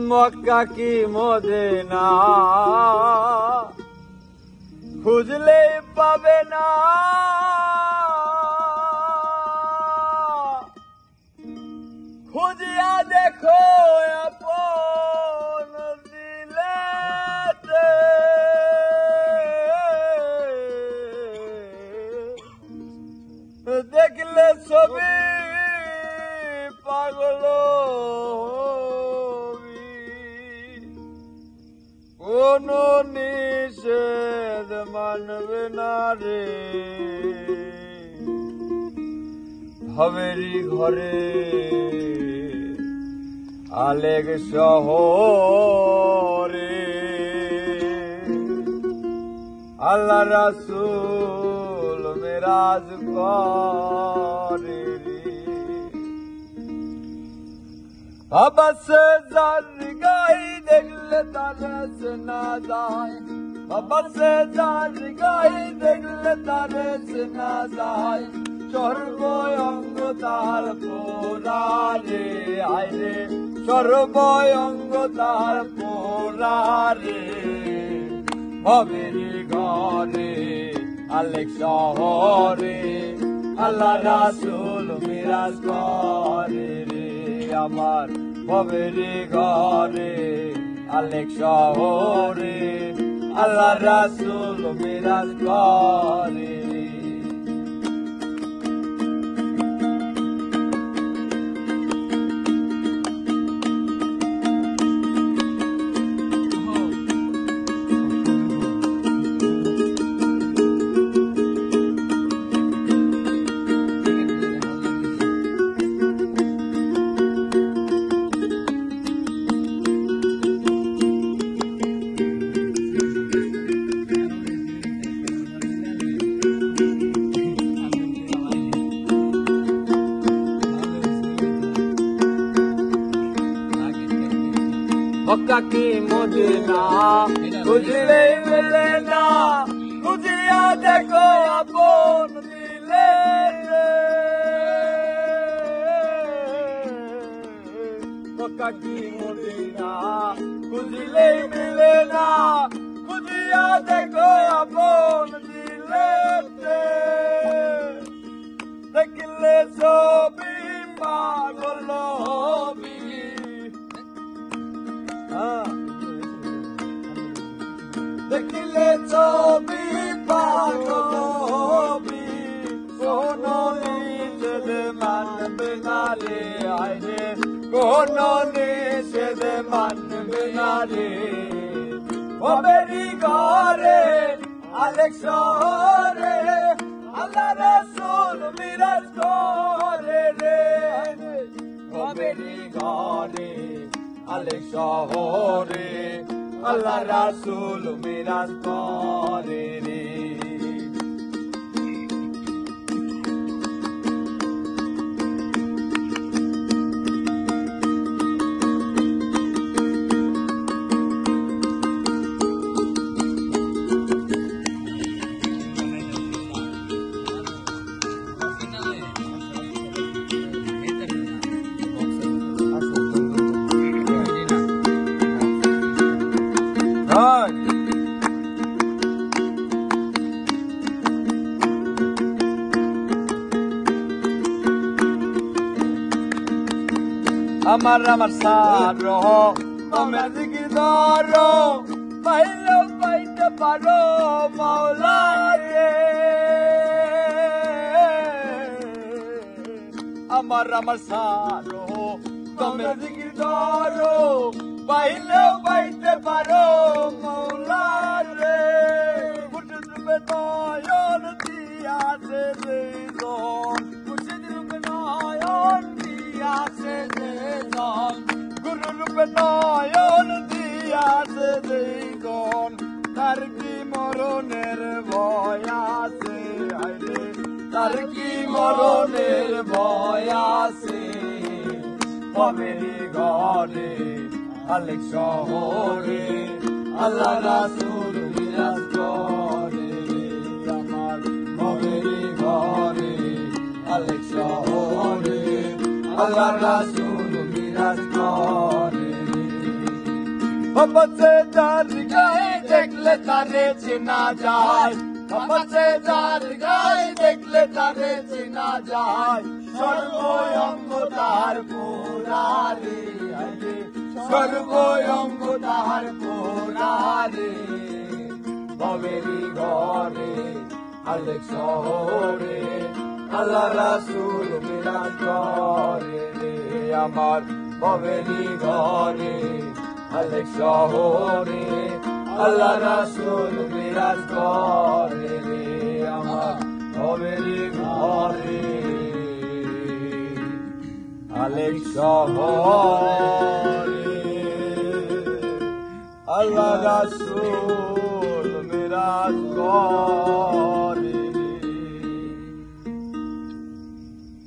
মক্কা কি মদিনা খুঁজলেই পাবে না, খুঁজিয়া দেখো আপন দিলেতে, দেখলে ছবি পাগল কোন নিষেধ মানবে না রে। ভবেরি ঘরে আলেক শহরে আল্লাহ রাসূল মেরাজ করে রে। বাবা সে যার গাই দেখলে তারস না যায়, বাবা সে যার গাই দেখলে তারস না যায়, সর্বঙ্গ তার পোড়ারে আইরে, সর্বঙ্গ তার পোড়ারে। ভবেরি ঘরে আলেক শহরে আল্লাহ রাসূল মিরাজ করে রে। আমার ভবেরি ঘরে আলেক শহরে আল্লাহ রাসূল মিরাজ করে রে। মক্কা কি মদিনা খুঁজলেই মেলে না, খুঁজিয়া দেখো আপন দিলেতে। মক্কা কি মদিনা খুঁজলেই মেলে না, খুঁজিয়া দেখো আপন দিলেতে, দেখলে ছবি পাগল হবি। দেখলে ছবি পাগল হবি, কোন নিষেধ মানবে না রে আইরে, কোন নিষেধ মানবে না রে। ভবেরি ঘরে আলেক শহরে আল্লাহ রাসূল মিরাজ করে রে। ভবেরি ঘরে আলেক শহরে আল্লাহ রাসূল মিরাজ করে রে। আমার সারো তোমরা জিকির ধরো, পাইলেও পাইতে পারো মাওলা রে। আমার সারো তোমরা জিকির ধরো, পাইলেও পাইতে পারো মাওলা রে। মুর্শিদ রূপে নয়ন দিয়াছে যে জন, মুর্শিদ রূপে নয়ন দিয়াছে যে জন, গুরু রূপে নয়ন দিয়াছে যে জন, তার কি মরণের ভয় আছে আইরে, তার কি মরণের ভয় আছে। ভবেরি ঘরে আলেক শহরে আল্লাহ রাসূল মিরাজ করে। আমার ভবেরি ঘরে আলেক শহরে আল্লাহ রাসূল মিরাজ করে। मोहब्बत से जार गाए देखले तारे चिना जाए मोहब्बत से जार गाए देखले तारे चिना जाए सर्वयंग तार पुरारे सर्वयंग तार पुरारे बवेरी घरे आलेक शहरे আল্লাহ রাসূল বিরাজ করে রে আমার ববেরি ঘরে আলেক শহরে আল্লাহ রাসূল বিরাজ করে রে আমার ববেরি ঘরে আলেক শহরে আল্লাহ রাসূল বিরাজ করে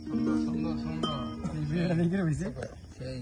সুন্দর সুন্দর সুন্দর